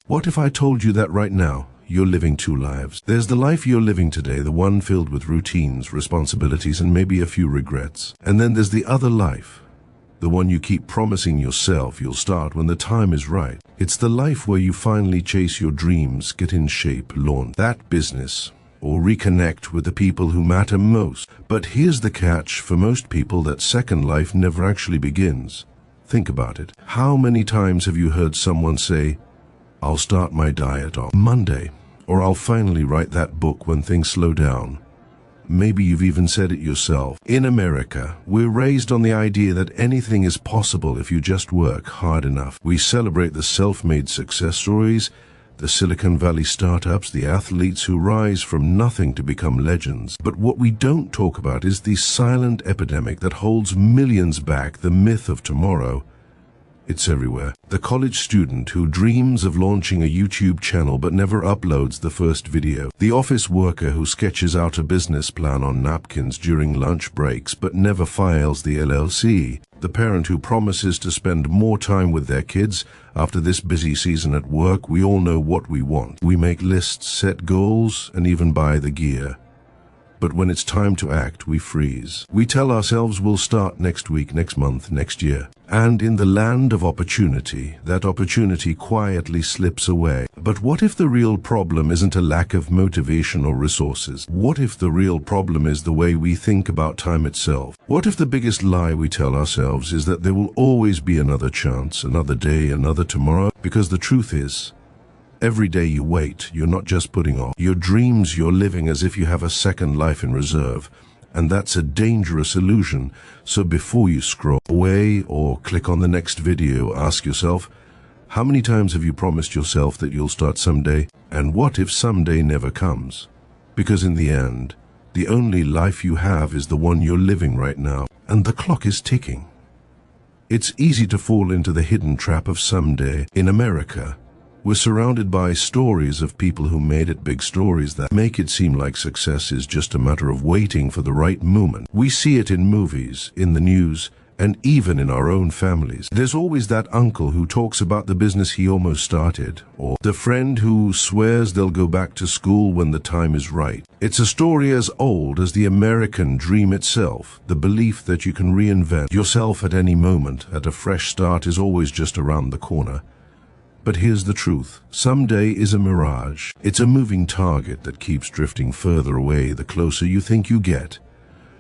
What if I told you that right now, you're living two lives? There's the life you're living today, the one filled with routines, responsibilities, and maybe a few regrets. And then there's the other life, the one you keep promising yourself you'll start when the time is right. It's the life where you finally chase your dreams, get in shape, launch that business, or reconnect with the people who matter most. But here's the catch: for most people, that second life never actually begins. Think about it. How many times have you heard someone say, "I'll start my diet on Monday," or "I'll finally write that book when things slow down"? Maybe you've even said it yourself. In America, we're raised on the idea that anything is possible if you just work hard enough. We celebrate the self-made success stories, the Silicon Valley startups, the athletes who rise from nothing to become legends. But what we don't talk about is the silent epidemic that holds millions back, the myth of tomorrow. It's everywhere. The college student who dreams of launching a YouTube channel but never uploads the first video. The office worker who sketches out a business plan on napkins during lunch breaks but never files the LLC. The parent who promises to spend more time with their kids after this busy season at work. We all know what we want. We make lists, set goals, and even buy the gear. But when it's time to act, we freeze. We tell ourselves we'll start next week, next month, next year. And in the land of opportunity, that opportunity quietly slips away. But what if the real problem isn't a lack of motivation or resources? What if the real problem is the way we think about time itself? What if the biggest lie we tell ourselves is that there will always be another chance, another day, another tomorrow? Because the truth is, every day you wait, you're not just putting off your dreams, you're living as if you have a second life in reserve. And that's a dangerous illusion. So before you scroll away or click on the next video, ask yourself, how many times have you promised yourself that you'll start someday? And what if someday never comes? Because in the end, the only life you have is the one you're living right now, and the clock is ticking. It's easy to fall into the hidden trap of someday. In America, we're surrounded by stories of people who made it, big stories that make it seem like success is just a matter of waiting for the right moment. We see it in movies, in the news, and even in our own families. There's always that uncle who talks about the business he almost started, or the friend who swears they'll go back to school when the time is right. It's a story as old as the American dream itself. The belief that you can reinvent yourself at any moment, at a fresh start, is always just around the corner. But here's the truth. Someday is a mirage. It's a moving target that keeps drifting further away the closer you think you get.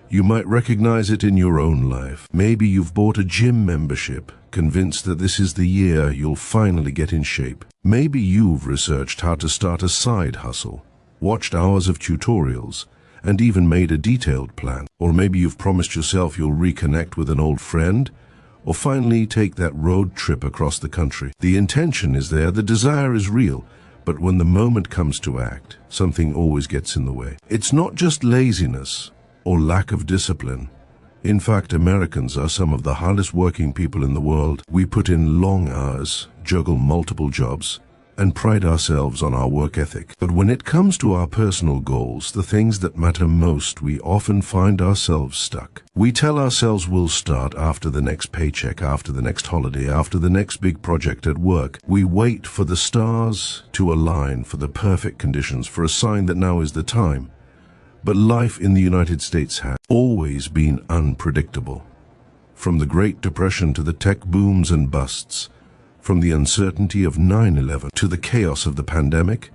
You might recognize it in your own life. Maybe you've bought a gym membership, convinced that this is the year you'll finally get in shape. Maybe you've researched how to start a side hustle, watched hours of tutorials, and even made a detailed plan. Or maybe you've promised yourself you'll reconnect with an old friend, or finally take that road trip across the country. The intention is there, the desire is real, but when the moment comes to act, something always gets in the way. It's not just laziness or lack of discipline. In fact, Americans are some of the hardest working people in the world. We put in long hours, juggle multiple jobs, and pride ourselves on our work ethic. But when it comes to our personal goals, the things that matter most, we often find ourselves stuck. We tell ourselves we'll start after the next paycheck, after the next holiday, after the next big project at work. We wait for the stars to align, for the perfect conditions, for a sign that now is the time. But life in the United States has always been unpredictable. From the Great Depression to the tech booms and busts, from the uncertainty of 9/11 to the chaos of the pandemic,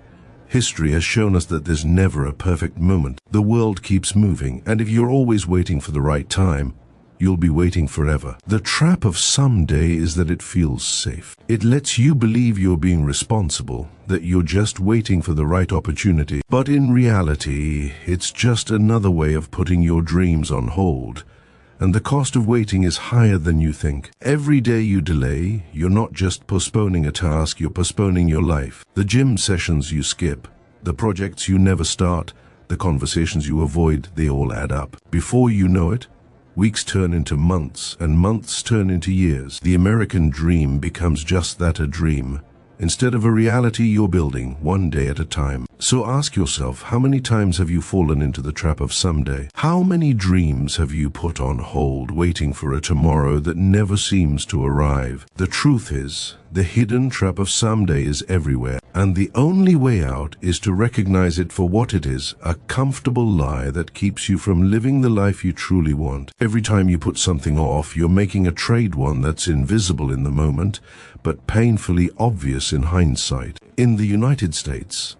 history has shown us that there's never a perfect moment. The world keeps moving, and if you're always waiting for the right time, you'll be waiting forever. The trap of someday is that it feels safe. It lets you believe you're being responsible, that you're just waiting for the right opportunity. But in reality, it's just another way of putting your dreams on hold. And the cost of waiting is higher than you think. Every day you delay, you're not just postponing a task, you're postponing your life. The gym sessions you skip, the projects you never start, the conversations you avoid, they all add up. Before you know it, weeks turn into months, and months turn into years. The American dream becomes just that, a dream, instead of a reality you're building one day at a time. So ask yourself, how many times have you fallen into the trap of someday? How many dreams have you put on hold, waiting for a tomorrow that never seems to arrive? The truth is, the hidden trap of someday is everywhere, and the only way out is to recognize it for what it is, a comfortable lie that keeps you from living the life you truly want. Every time you put something off, you're making a trade one that's invisible in the moment, but painfully obvious in hindsight. In the United States,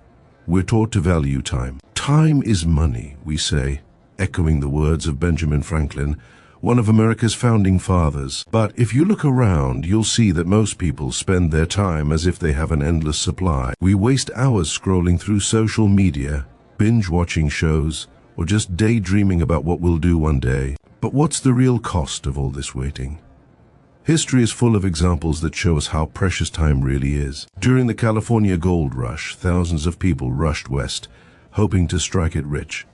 we're taught to value time. Time is money, we say, echoing the words of Benjamin Franklin, one of America's founding fathers. But if you look around, you'll see that most people spend their time as if they have an endless supply. We waste hours scrolling through social media, binge-watching shows, or just daydreaming about what we'll do one day. But what's the real cost of all this waiting? History is full of examples that show us how precious time really is. During the California gold rush, thousands of people rushed west, hoping to strike it rich.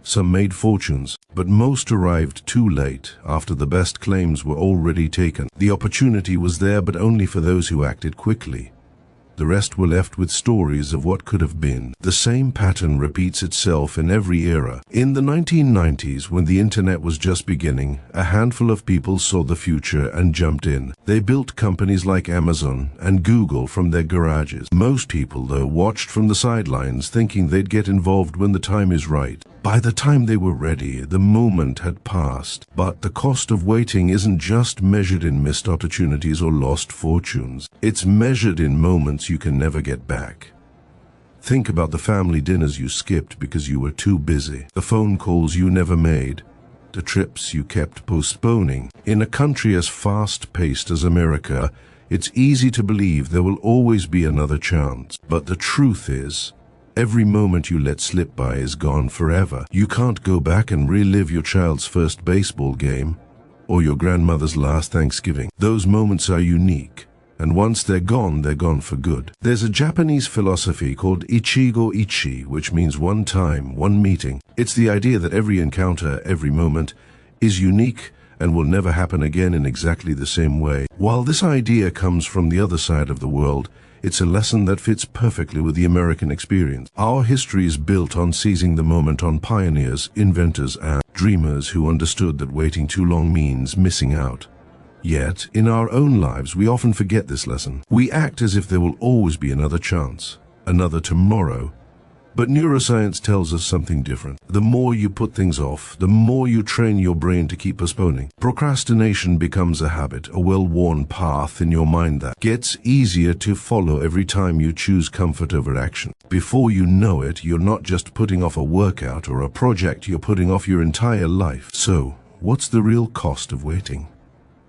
Some made fortunes, but most arrived too late, after the best claims were already taken. The opportunity was there, but only for those who acted quickly. The rest were left with stories of what could have been. The same pattern repeats itself in every era. In the 1990s, when the internet was just beginning, a handful of people saw the future and jumped in. They built companies like Amazon and Google from their garages. Most people, though, watched from the sidelines, thinking they'd get involved when the time is right. By the time they were ready, the moment had passed. But the cost of waiting isn't just measured in missed opportunities or lost fortunes. It's measured in moments you can never get back. Think about the family dinners you skipped because you were too busy, the phone calls you never made, the trips you kept postponing. In a country as fast-paced as America, it's easy to believe there will always be another chance. But the truth is, every moment you let slip by is gone forever. You can't go back and relive your child's first baseball game or your grandmother's last Thanksgiving. Those moments are unique, and once they're gone for good. There's a Japanese philosophy called Ichigo, which means one time, one meeting. It's the idea that every encounter, every moment, is unique and will never happen again in exactly the same way. While this idea comes from the other side of the world, it's a lesson that fits perfectly with the American experience. Our history is built on seizing the moment, on pioneers, inventors, and dreamers who understood that waiting too long means missing out. Yet, in our own lives, we often forget this lesson. We act as if there will always be another chance, another tomorrow. But neuroscience tells us something different. The more you put things off, the more you train your brain to keep postponing. Procrastination becomes a habit, a well-worn path in your mind that gets easier to follow every time you choose comfort over action. Before you know it, you're not just putting off a workout or a project, you're putting off your entire life. So, what's the real cost of waiting?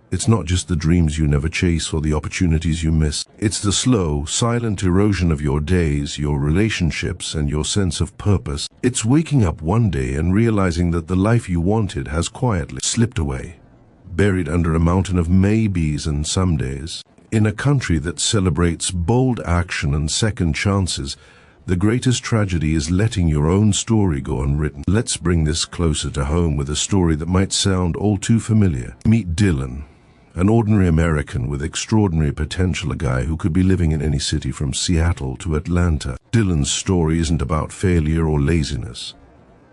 It's not just the dreams you never chase or the opportunities you miss. It's the slow, silent erosion of your days, your relationships, and your sense of purpose. It's waking up one day and realizing that the life you wanted has quietly slipped away, buried under a mountain of maybes and somedays. In a country that celebrates bold action and second chances, the greatest tragedy is letting your own story go unwritten. Let's bring this closer to home with a story that might sound all too familiar. Meet Dylan, an ordinary American with extraordinary potential, a guy who could be living in any city from Seattle to Atlanta. Dylan's story isn't about failure or laziness.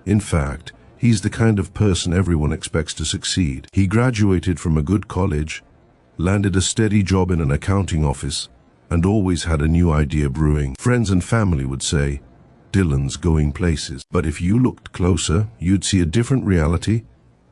In fact, he's the kind of person everyone expects to succeed. He graduated from a good college, landed a steady job in an accounting office, and always had a new idea brewing. Friends and family would say, Dylan's going places. But if you looked closer, you'd see a different reality.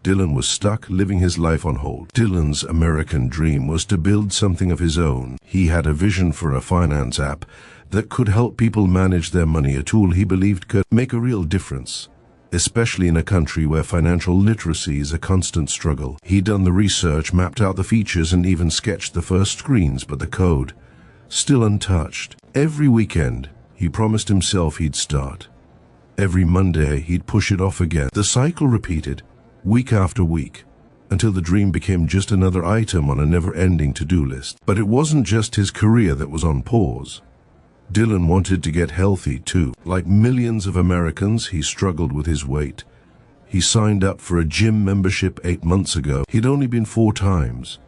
Dylan was stuck, living his life on hold. Dylan's American dream was to build something of his own. He had a vision for a finance app that could help people manage their money, a tool he believed could make a real difference, especially in a country where financial literacy is a constant struggle. He'd done the research, mapped out the features, and even sketched the first screens, but the code, still untouched. Every weekend, he promised himself he'd start. Every Monday, he'd push it off again. The cycle repeated, week after week, until the dream became just another item on a never-ending to-do list. But it wasn't just his career that was on pause. Dylan wanted to get healthy too. Like millions of Americans, he struggled with his weight. He signed up for a gym membership 8 months ago. He'd only been 4 times.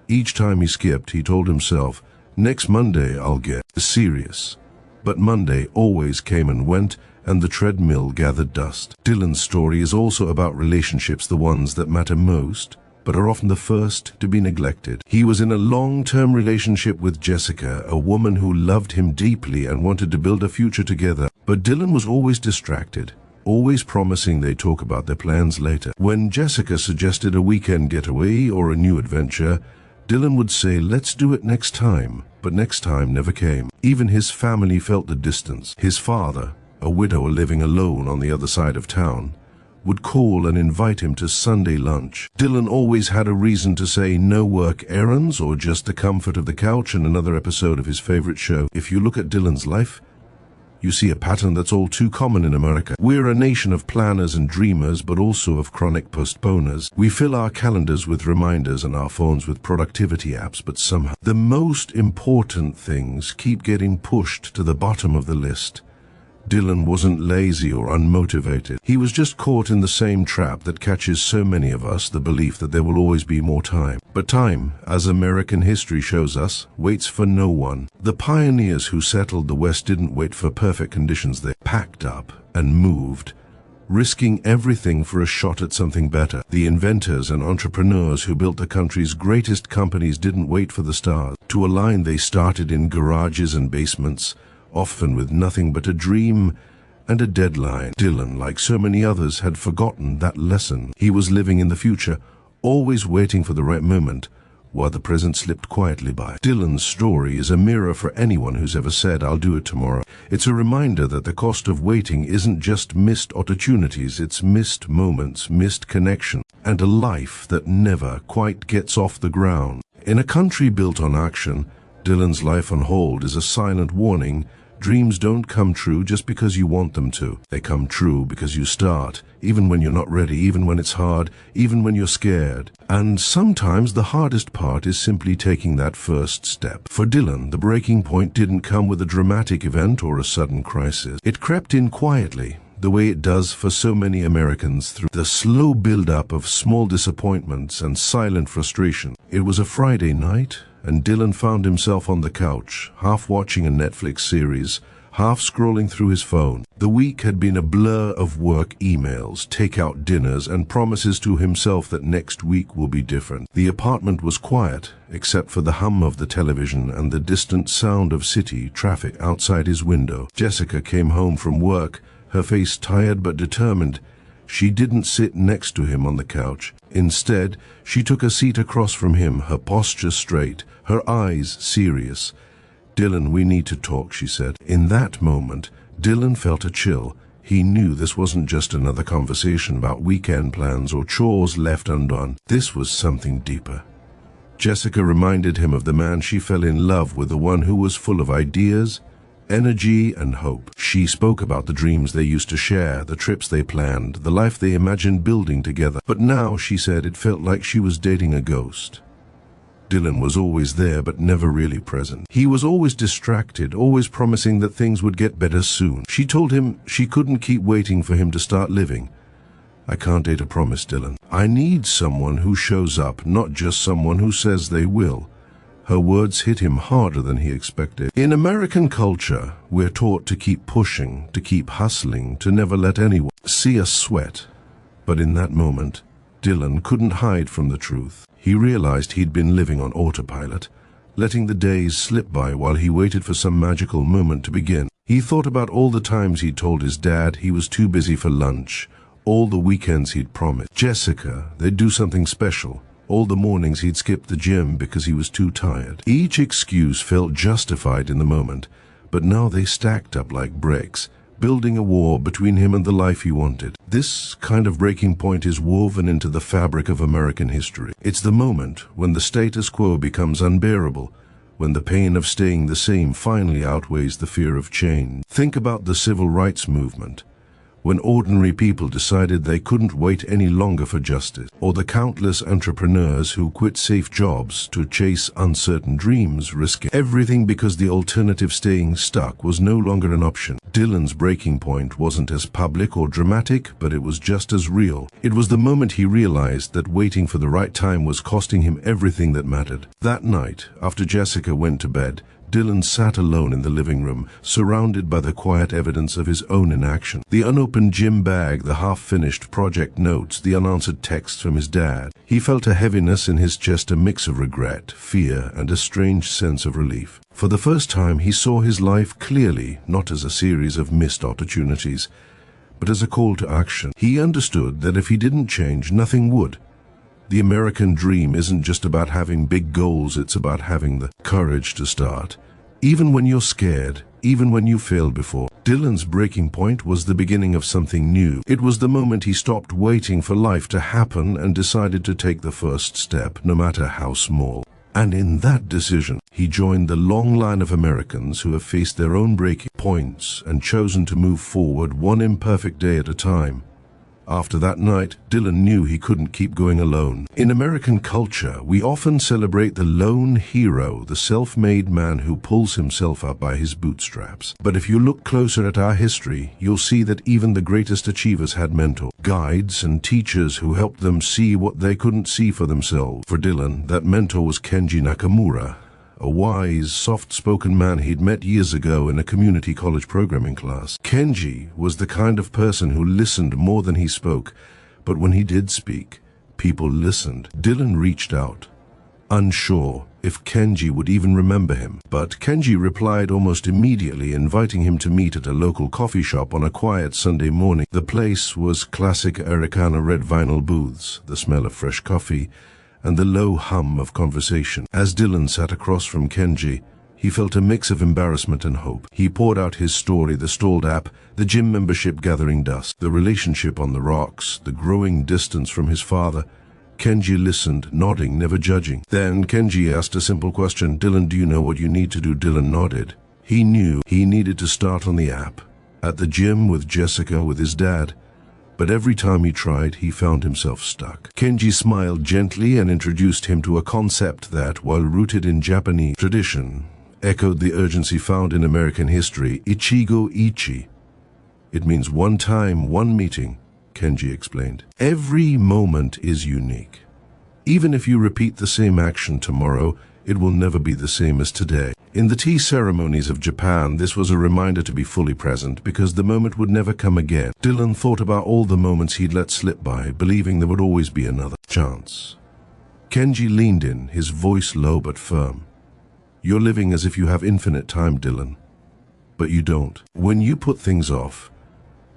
Each time he skipped, he told himself, next Monday I'll get serious. But Monday always came and went, and the treadmill gathered dust. Dylan's story is also about relationships, the ones that matter most, but are often the first to be neglected. He was in a long-term relationship with Jessica, a woman who loved him deeply and wanted to build a future together. But Dylan was always distracted, always promising they'd talk about their plans later. When Jessica suggested a weekend getaway or a new adventure, Dylan would say, "Let's do it next time," but next time never came. Even his family felt the distance. His father, a widower living alone on the other side of town, would call and invite him to Sunday lunch. Dylan always had a reason to say no: work errands or just the comfort of the couch and another episode of his favorite show. If you look at Dylan's life, you see a pattern that's all too common in America. We're a nation of planners and dreamers, but also of chronic postponers. We fill our calendars with reminders and our phones with productivity apps, but somehow the most important things keep getting pushed to the bottom of the list. Dylan wasn't lazy or unmotivated. He was just caught in the same trap that catches so many of us, the belief that there will always be more time. But time, as American history shows us, waits for no one. The pioneers who settled the West didn't wait for perfect conditions. They packed up and moved, risking everything for a shot at something better. The inventors and entrepreneurs who built the country's greatest companies didn't wait for the stars to align. They started in garages and basements, often with nothing but a dream and a deadline. Dylan, like so many others, had forgotten that lesson. He was living in the future, always waiting for the right moment, while the present slipped quietly by. Dylan's story is a mirror for anyone who's ever said, "I'll do it tomorrow." It's a reminder that the cost of waiting isn't just missed opportunities, it's missed moments, missed connection, and a life that never quite gets off the ground. In a country built on action, Dylan's life on hold is a silent warning. Dreams don't come true just because you want them to. They come true because you start, even when you're not ready, even when it's hard, even when you're scared. And sometimes the hardest part is simply taking that first step. For Dylan, the breaking point didn't come with a dramatic event or a sudden crisis. It crept in quietly, the way it does for so many Americans, through the slow build-up of small disappointments and silent frustration. It was a Friday night, and Dylan found himself on the couch, half watching a Netflix series, half scrolling through his phone. The week had been a blur of work emails, take-out dinners, and promises to himself that next week will be different. The apartment was quiet, except for the hum of the television and the distant sound of city traffic outside his window. Jessica came home from work, her face tired but determined. She didn't sit next to him on the couch. Instead, she took a seat across from him, her posture straight, her eyes serious. "Dylan, we need to talk," she said. In that moment, Dylan felt a chill. He knew this wasn't just another conversation about weekend plans or chores left undone. This was something deeper. Jessica reminded him of the man she fell in love with, the one who was full of ideas, energy, and hope. She spoke about the dreams they used to share, the trips they planned, the life they imagined building together. But now, she said, it felt like she was dating a ghost. Dylan was always there, but never really present. He was always distracted, always promising that things would get better soon. She told him she couldn't keep waiting for him to start living. "I can't date a promise, Dylan. I need someone who shows up, not just someone who says they will." Her words hit him harder than he expected. In American culture, we're taught to keep pushing, to keep hustling, to never let anyone see us sweat. But in that moment, Dylan couldn't hide from the truth. He realized he'd been living on autopilot, letting the days slip by while he waited for some magical moment to begin. He thought about all the times he'd told his dad he was too busy for lunch, all the weekends he'd promised Jessica they'd do something special, all the mornings he'd skip the gym because he was too tired. Each excuse felt justified in the moment, but now they stacked up like bricks, building a wall between him and the life he wanted. This kind of breaking point is woven into the fabric of American history. It's the moment when the status quo becomes unbearable, when the pain of staying the same finally outweighs the fear of change. Think about the civil rights movement, when ordinary people decided they couldn't wait any longer for justice, or the countless entrepreneurs who quit safe jobs to chase uncertain dreams, risking everything because the alternative, staying stuck, was no longer an option. Dylan's breaking point wasn't as public or dramatic, but it was just as real. It was the moment he realized that waiting for the right time was costing him everything that mattered. That night, after Jessica went to bed, Dylan sat alone in the living room, surrounded by the quiet evidence of his own inaction. The unopened gym bag, the half-finished project notes, the unanswered texts from his dad. He felt a heaviness in his chest, a mix of regret, fear, and a strange sense of relief. For the first time, he saw his life clearly, not as a series of missed opportunities, but as a call to action. He understood that if he didn't change, nothing would. The American dream isn't just about having big goals, it's about having the courage to start. Even when you're scared, even when you failed before. Dylan's breaking point was the beginning of something new. It was the moment he stopped waiting for life to happen and decided to take the first step, no matter how small. And in that decision, he joined the long line of Americans who have faced their own breaking points and chosen to move forward one imperfect day at a time. After that night, Dylan knew he couldn't keep going alone. In American culture, we often celebrate the lone hero, the self-made man who pulls himself up by his bootstraps. But if you look closer at our history, you'll see that even the greatest achievers had mentors, guides, and teachers who helped them see what they couldn't see for themselves. For Dylan, that mentor was Kenji Nakamura, a wise, soft-spoken man he'd met years ago in a community college programming class. Kenji was the kind of person who listened more than he spoke, but when he did speak, people listened. Dylan reached out, unsure if Kenji would even remember him. But Kenji replied almost immediately, inviting him to meet at a local coffee shop on a quiet Sunday morning. The place was classic Americana red vinyl booths, the smell of fresh coffee, and the low hum of conversation. As Dylan sat across from Kenji, he felt a mix of embarrassment and hope. He poured out his story, the stalled app, the gym membership gathering dust, the relationship on the rocks, the growing distance from his father. Kenji listened, nodding, never judging. Then Kenji asked a simple question. Dylan, do you know what you need to do? Dylan nodded. He knew he needed to start on the app, at the gym with Jessica, with his dad. But every time he tried, he found himself stuck. Kenji smiled gently and introduced him to a concept that, while rooted in Japanese tradition, echoed the urgency found in American history, Ichigo Ichi. It means one time, one meeting, Kenji explained. Every moment is unique. Even if you repeat the same action tomorrow, it will never be the same as today. In the tea ceremonies of Japan, this was a reminder to be fully present, because the moment would never come again. Dylan thought about all the moments he'd let slip by, believing there would always be another chance. Kenji leaned in, his voice low but firm. You're living as if you have infinite time, Dylan. But you don't. When you put things off,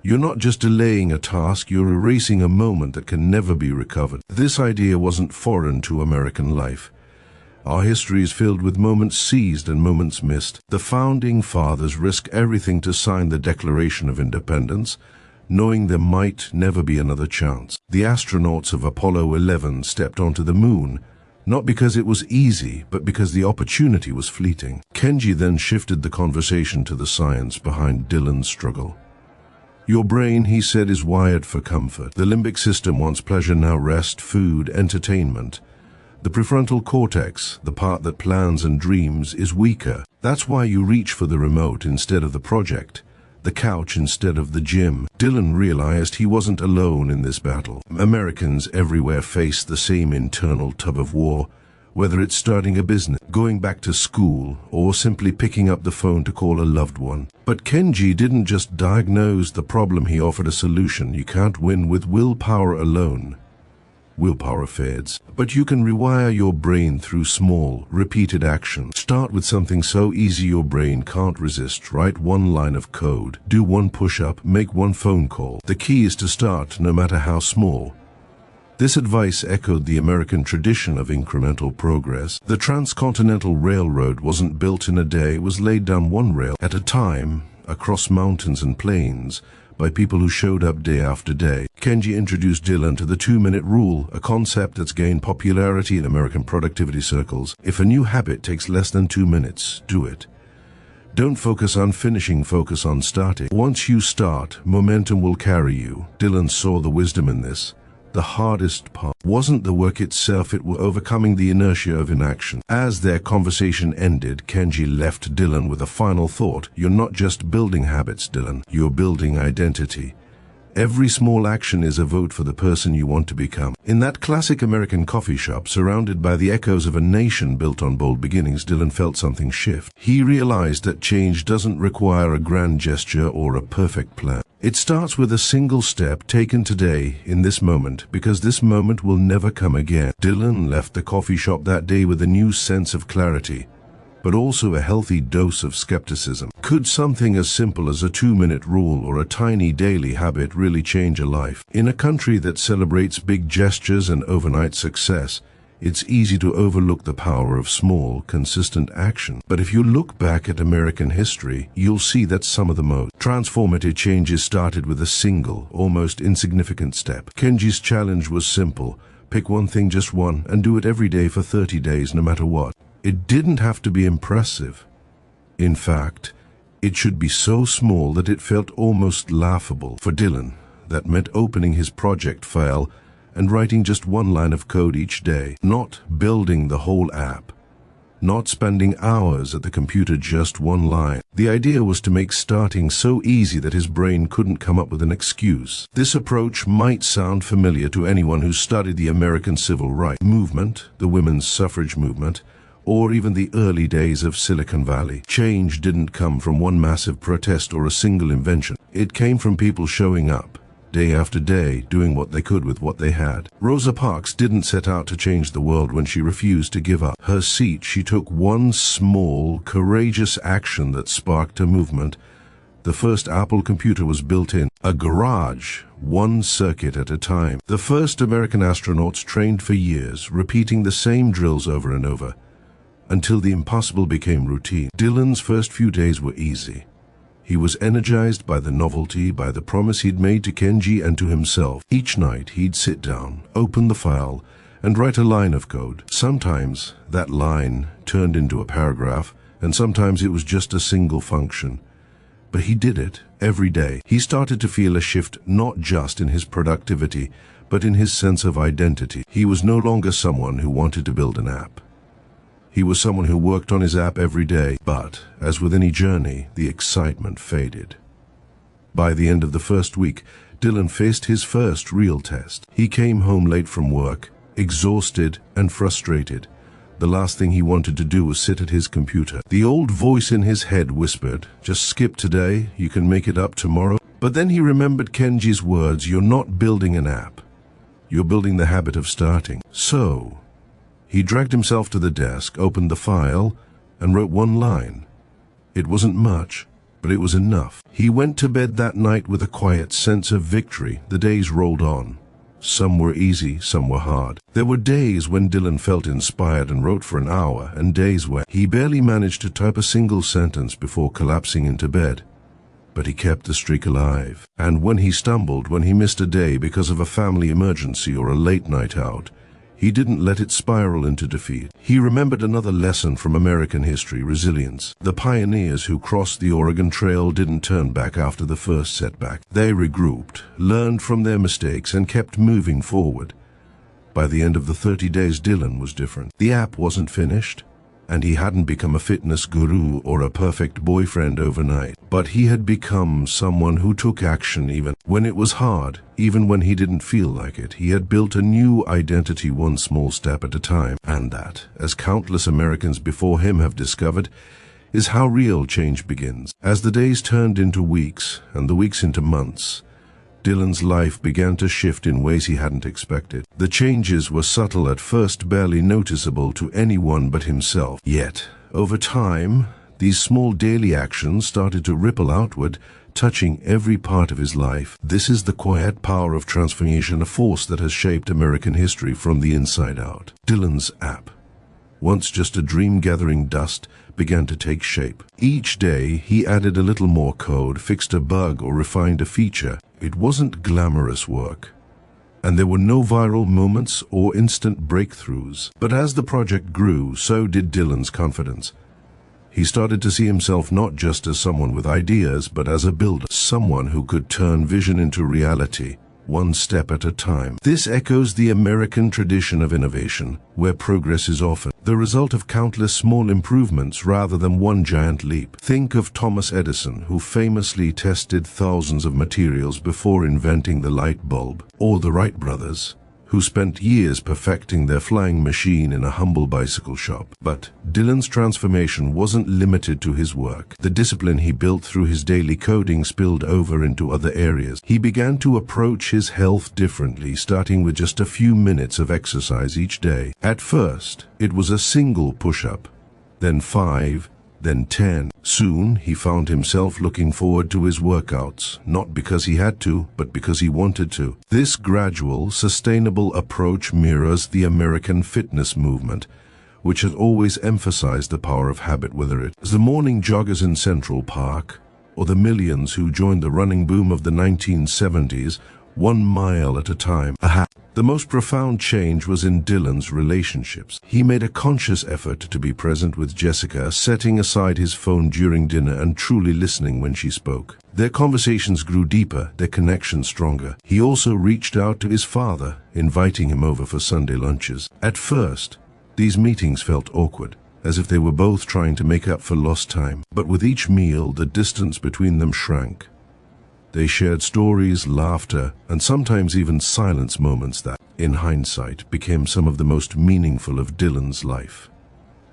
you're not just delaying a task, you're erasing a moment that can never be recovered. This idea wasn't foreign to American life. Our history is filled with moments seized and moments missed. The founding fathers risked everything to sign the Declaration of Independence, knowing there might never be another chance. The astronauts of Apollo 11 stepped onto the moon, not because it was easy, but because the opportunity was fleeting. Kenji then shifted the conversation to the science behind Dylan's struggle. Your brain, he said, is wired for comfort. The limbic system wants pleasure, now rest, food, entertainment. The prefrontal cortex, the part that plans and dreams, is weaker. That's why you reach for the remote instead of the project, the couch instead of the gym. Dylan realized he wasn't alone in this battle. Americans everywhere face the same internal tug of war, whether it's starting a business, going back to school, or simply picking up the phone to call a loved one. But Kenji didn't just diagnose the problem, he offered a solution. You can't win with willpower alone. Willpower fades. But you can rewire your brain through small, repeated actions. Start with something so easy your brain can't resist. Write one line of code. Do one push-up. Make one phone call. The key is to start, no matter how small. This advice echoed the American tradition of incremental progress. The Transcontinental Railroad wasn't built in a day. It was laid down one rail at a time, across mountains and plains, by people who showed up day after day. Kenji introduced Dylan to the 2-minute rule, a concept that's gained popularity in American productivity circles. If a new habit takes less than 2 minutes, do it. Don't focus on finishing, focus on starting. Once you start, momentum will carry you. Dylan saw the wisdom in this. The hardest part wasn't the work itself, it was overcoming the inertia of inaction. As their conversation ended, Kenji left Dylan with a final thought. You're not just building habits, Dylan. You're building identity. Every small action is a vote for the person you want to become. In that classic American coffee shop, surrounded by the echoes of a nation built on bold beginnings, Dylan felt something shift. He realized that change doesn't require a grand gesture or a perfect plan. It starts with a single step taken today in this moment, because this moment will never come again. Dylan left the coffee shop that day with a new sense of clarity, but also a healthy dose of skepticism. Could something as simple as a 2-minute rule or a tiny daily habit really change a life? In a country that celebrates big gestures and overnight success, it's easy to overlook the power of small, consistent action. But if you look back at American history, you'll see that some of the most transformative changes started with a single, almost insignificant step. Kenji's challenge was simple: pick one thing, just one, and do it every day for 30 days, no matter what. It didn't have to be impressive. In fact, it should be so small that it felt almost laughable. For Dylan, that meant opening his project file and writing just one line of code each day, not building the whole app, not spending hours at the computer, just one line. The idea was to make starting so easy that his brain couldn't come up with an excuse. This approach might sound familiar to anyone who studied the American Civil Rights Movement, the women's suffrage movement, or even the early days of Silicon Valley. Change didn't come from one massive protest or a single invention. It came from people showing up, day after day, doing what they could with what they had. Rosa Parks didn't set out to change the world when she refused to give up her seat. She took one small, courageous action that sparked a movement. The first Apple computer was built in a garage, one circuit at a time. The first American astronauts trained for years, repeating the same drills over and over, until the impossible became routine. Dylan's first few days were easy. He was energized by the novelty, by the promise he'd made to Kenji and to himself. Each night he'd sit down, open the file, and write a line of code. Sometimes that line turned into a paragraph, and sometimes it was just a single function. But he did it every day. He started to feel a shift, not just in his productivity, but in his sense of identity. He was no longer someone who wanted to build an app. He was someone who worked on his app every day. But, as with any journey, the excitement faded. By the end of the first week, Dylan faced his first real test. He came home late from work, exhausted and frustrated. The last thing he wanted to do was sit at his computer. The old voice in his head whispered, "Just skip today, you can make it up tomorrow." But then he remembered Kenji's words: "You're not building an app. You're building the habit of starting." So, he dragged himself to the desk, opened the file, and wrote one line. It wasn't much, but it was enough. He went to bed that night with a quiet sense of victory. The days rolled on. Some were easy, some were hard. There were days when Dylan felt inspired and wrote for an hour, and days where he barely managed to type a single sentence before collapsing into bed. But he kept the streak alive. And when he stumbled, when he missed a day because of a family emergency or a late night out, he didn't let it spiral into defeat. He remembered another lesson from American history: resilience. The pioneers who crossed the Oregon Trail didn't turn back after the first setback. They regrouped, learned from their mistakes, and kept moving forward. By the end of the 30 days, Dylan was different. The app wasn't finished, and he hadn't become a fitness guru or a perfect boyfriend overnight. But he had become someone who took action even when it was hard, even when he didn't feel like it. He had built a new identity, one small step at a time. And that, as countless Americans before him have discovered, is how real change begins. As the days turned into weeks, and the weeks into months, Dylan's life began to shift in ways he hadn't expected. The changes were subtle at first, barely noticeable to anyone but himself. Yet, over time, these small daily actions started to ripple outward, touching every part of his life. This is the quiet power of transformation, a force that has shaped American history from the inside out. Dylan's app, once just a dream gathering dust, began to take shape. Each day, he added a little more code, fixed a bug, or refined a feature. It wasn't glamorous work, and there were no viral moments or instant breakthroughs. But as the project grew, so did Dylan's confidence. He started to see himself not just as someone with ideas, but as a builder, someone who could turn vision into reality, one step at a time. This echoes the American tradition of innovation, where progress is often the result of countless small improvements rather than one giant leap. Think of Thomas Edison, who famously tested thousands of materials before inventing the light bulb, or the Wright brothers, who spent years perfecting their flying machine in a humble bicycle shop. But Dylan's transformation wasn't limited to his work. The discipline he built through his daily coding spilled over into other areas. He began to approach his health differently, starting with just a few minutes of exercise each day. At first, it was a single push-up, then 5, then 10. Soon, he found himself looking forward to his workouts, not because he had to, but because he wanted to. This gradual, sustainable approach mirrors the American fitness movement, which has always emphasized the power of habit, whether it's the morning joggers in Central Park, or the millions who joined the running boom of the 1970s, 1 mile at a time. The most profound change was in Dylan's relationships. He made a conscious effort to be present with Jessica, setting aside his phone during dinner and truly listening when she spoke. Their conversations grew deeper, their connection stronger. He also reached out to his father, inviting him over for Sunday lunches. At first, these meetings felt awkward, as if they were both trying to make up for lost time. But with each meal, the distance between them shrank. They shared stories, laughter, and sometimes even silence moments that, in hindsight, became some of the most meaningful of Dylan's life.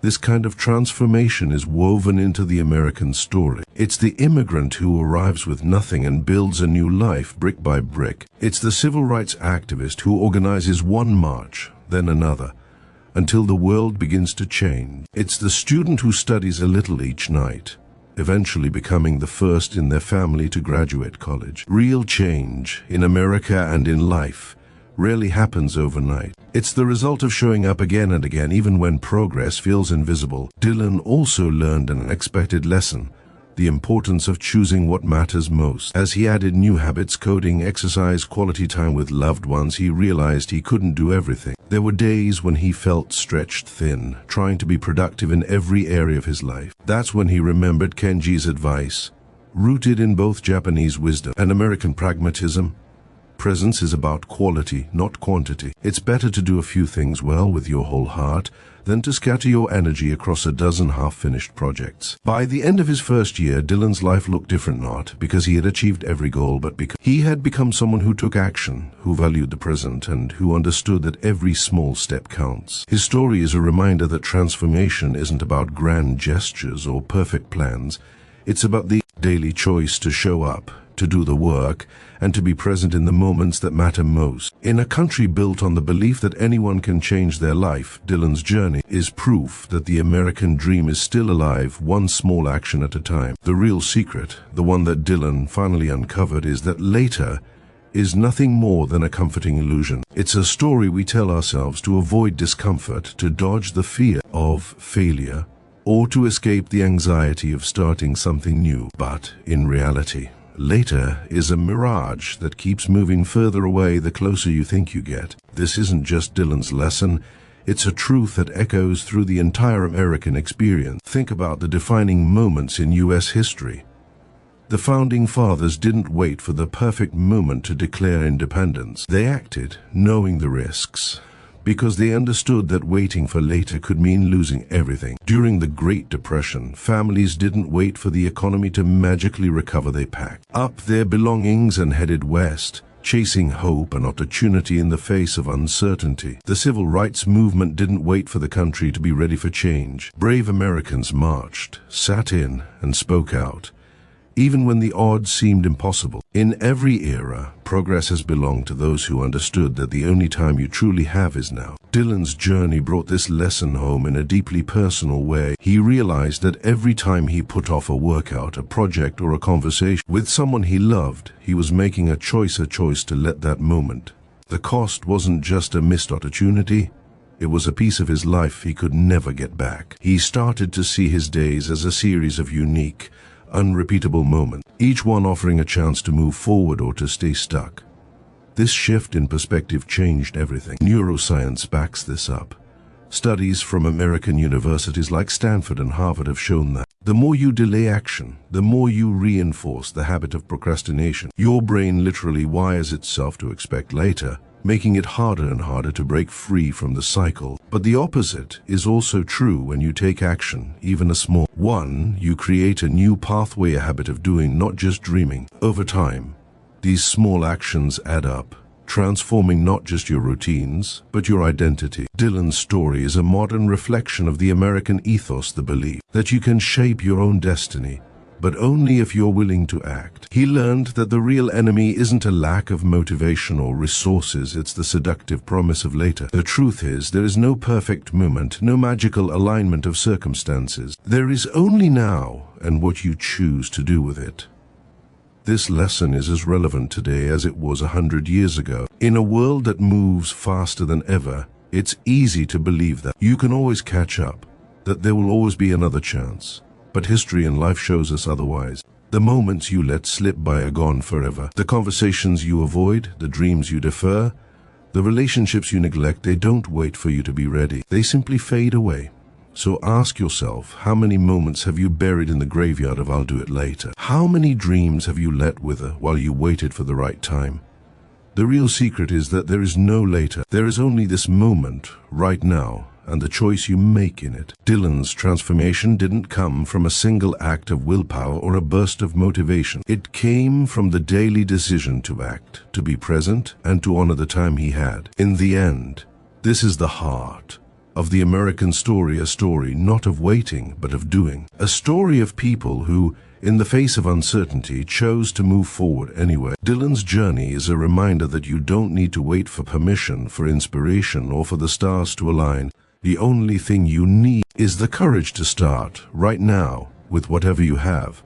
This kind of transformation is woven into the American story. It's the immigrant who arrives with nothing and builds a new life brick by brick. It's the civil rights activist who organizes one march, then another, until the world begins to change. It's the student who studies a little each night, eventually becoming the first in their family to graduate college. Real change, in America and in life, rarely happens overnight. It's the result of showing up again and again, even when progress feels invisible. Dylan also learned an unexpected lesson: the importance of choosing what matters most. As he added new habits, coding, exercise, quality time with loved ones, he realized he couldn't do everything. There were days when he felt stretched thin, trying to be productive in every area of his life. That's when he remembered Kenji's advice, rooted in both Japanese wisdom and American pragmatism. Presence is about quality, not quantity. It's better to do a few things well with your whole heart than to scatter your energy across a dozen half-finished projects. By the end of his first year, Dylan's life looked different, not because he had achieved every goal, but because he had become someone who took action, who valued the present, and who understood that every small step counts. His story is a reminder that transformation isn't about grand gestures or perfect plans. It's about the daily choice to show up, to do the work, and to be present in the moments that matter most. In a country built on the belief that anyone can change their life, Dylan's journey is proof that the American dream is still alive, one small action at a time. The real secret, the one that Dylan finally uncovered, is that later is nothing more than a comforting illusion. It's a story we tell ourselves to avoid discomfort, to dodge the fear of failure, or to escape the anxiety of starting something new. But in reality, later is a mirage that keeps moving further away the closer you think you get. This isn't just Dylan's lesson, it's a truth that echoes through the entire American experience. Think about the defining moments in U.S. history. The Founding Fathers didn't wait for the perfect moment to declare independence. They acted, knowing the risks, because they understood that waiting for later could mean losing everything. During the Great Depression, families didn't wait for the economy to magically recover. They packed up their belongings and headed west, chasing hope and opportunity in the face of uncertainty. The civil rights movement didn't wait for the country to be ready for change. Brave Americans marched, sat in, and spoke out, even when the odds seemed impossible. In every era, progress has belonged to those who understood that the only time you truly have is now. Dylan's journey brought this lesson home in a deeply personal way. He realized that every time he put off a workout, a project, or a conversation with someone he loved, he was making a choice to let that moment. The cost wasn't just a missed opportunity, it was a piece of his life he could never get back. He started to see his days as a series of unique, unrepeatable moments, each one offering a chance to move forward or to stay stuck. This shift in perspective changed everything. Neuroscience backs this up. Studies from American universities like Stanford and Harvard have shown that The more you delay action, the more you reinforce the habit of procrastination. Your brain literally wires itself to expect later, making it harder and harder to break free from the cycle. But the opposite is also true when you take action, even a small one. You create a new pathway, a habit of doing, not just dreaming. Over time, these small actions add up, transforming not just your routines, but your identity. Dylan's story is a modern reflection of the American ethos, the belief that you can shape your own destiny, but only if you're willing to act. He learned that the real enemy isn't a lack of motivation or resources, it's the seductive promise of later. The truth is, there is no perfect moment, no magical alignment of circumstances. There is only now and what you choose to do with it. This lesson is as relevant today as it was 100 years ago. In a world that moves faster than ever, it's easy to believe that you can always catch up, that there will always be another chance. But history and life shows us otherwise. The moments you let slip by are gone forever. The conversations you avoid, the dreams you defer, the relationships you neglect, they don't wait for you to be ready. They simply fade away. So ask yourself, how many moments have you buried in the graveyard of "I'll do it later"? How many dreams have you let wither while you waited for the right time? The real secret is that there is no later. There is only this moment, right now, and the choice you make in it. Dylan's transformation didn't come from a single act of willpower or a burst of motivation. It came from the daily decision to act, to be present, and to honor the time he had. In the end, this is the heart of the American story, a story not of waiting, but of doing. A story of people who, in the face of uncertainty, chose to move forward anyway. Dylan's journey is a reminder that you don't need to wait for permission, for inspiration, or for the stars to align. The only thing you need is the courage to start, right now, with whatever you have.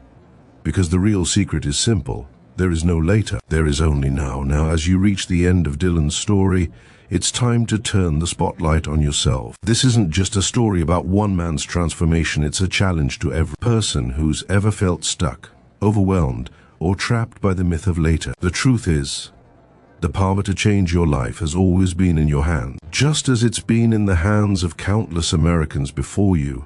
Because the real secret is simple. There is no later. There is only now. Now, as you reach the end of Dylan's story, it's time to turn the spotlight on yourself. This isn't just a story about one man's transformation. It's a challenge to every person who's ever felt stuck, overwhelmed, or trapped by the myth of later. The truth is, the power to change your life has always been in your hand, just as it's been in the hands of countless Americans before you.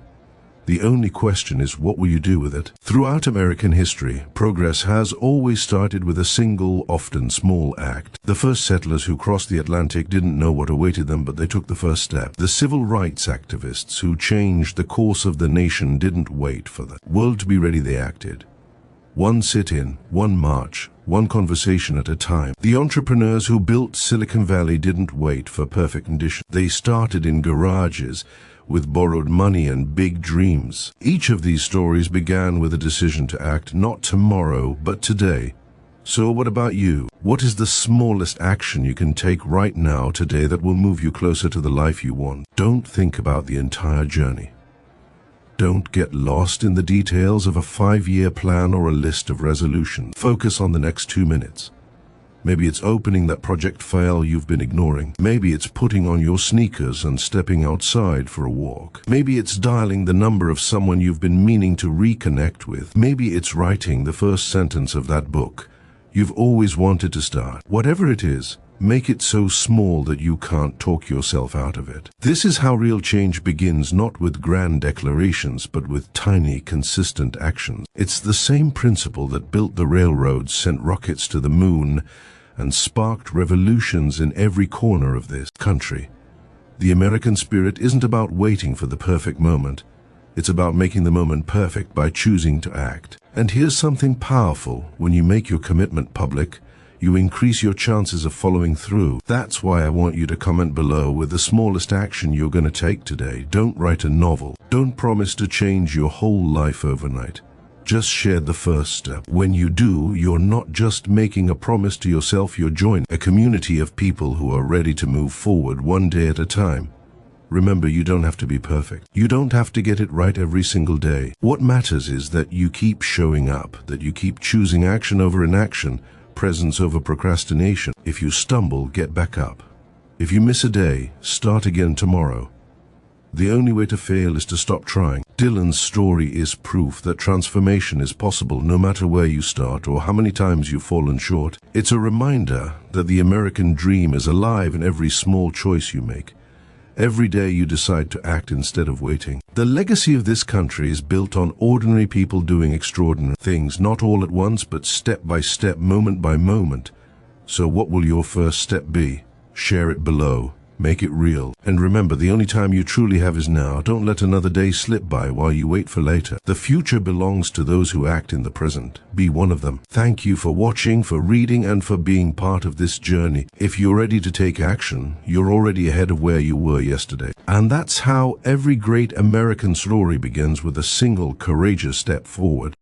The only question is, what will you do with it? Throughout American history, progress has always started with a single, often small act. The first settlers who crossed the Atlantic didn't know what awaited them, but they took the first step. The civil rights activists who changed the course of the nation didn't wait for the world to be ready, they acted. One sit-in, one march, one conversation at a time. The entrepreneurs who built Silicon Valley didn't wait for perfect conditions. They started in garages, with borrowed money and big dreams. Each of these stories began with a decision to act, not tomorrow, but today. So what about you? What is the smallest action you can take right now, today, that will move you closer to the life you want? Don't think about the entire journey. Don't get lost in the details of a 5-year plan or a list of resolutions. Focus on the next 2 minutes. Maybe it's opening that project file you've been ignoring. Maybe it's putting on your sneakers and stepping outside for a walk. Maybe it's dialing the number of someone you've been meaning to reconnect with. Maybe it's writing the first sentence of that book you've always wanted to start. Whatever it is, make it so small that you can't talk yourself out of it. This is how real change begins, not with grand declarations, but with tiny, consistent actions. It's the same principle that built the railroads, sent rockets to the moon, and sparked revolutions in every corner of this country. The American spirit isn't about waiting for the perfect moment. It's about making the moment perfect by choosing to act. And here's something powerful. When you make your commitment public, you increase your chances of following through. That's why I want you to comment below with the smallest action you're going to take today. Don't write a novel. Don't promise to change your whole life overnight. Just share the first step. When you do, you're not just making a promise to yourself, you're joining a community of people who are ready to move forward one day at a time. Remember, you don't have to be perfect. You don't have to get it right every single day. What matters is that you keep showing up, that you keep choosing action over inaction, presence over procrastination. If you stumble, get back up. If you miss a day, start again tomorrow. The only way to fail is to stop trying. Dylan's story is proof that transformation is possible no matter where you start or how many times you've fallen short. It's a reminder that the American dream is alive in every small choice you make, Every day you decide to act instead of waiting. The legacy of this country is built on ordinary people doing extraordinary things, not all at once, but step by step, moment by moment. So what will your first step be? Share it below. Make it real. And remember, the only time you truly have is now. Don't let another day slip by while you wait for later. The future belongs to those who act in the present. Be one of them. Thank you for watching, for reading, and for being part of this journey. If you're ready to take action, you're already ahead of where you were yesterday. And that's how every great American story begins, with a single courageous step forward.